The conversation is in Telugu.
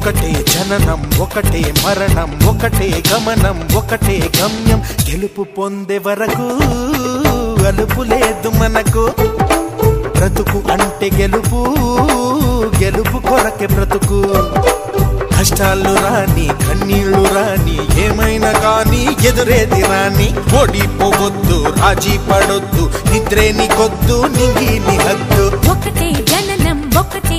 ఒకటే జననం ఒకటే మరణం ఒకటే గమనం ఒకటే గమ్యం గెలుపు పొందే వరకు అలుపు లేదు మనకు బ్రతుకు అంటే గెలుపు గెలుపు కొరకే బ్రతుకు కష్టాలు రాని కన్నీళ్లు రాని ఏమైనా కానీ ఎదురేది రాని ఓడిపోవద్దు రాజీ పడొద్దు నిద్రే నీకొద్దు నింగి నీ హద్దు ఒకటే జననం ఒకటే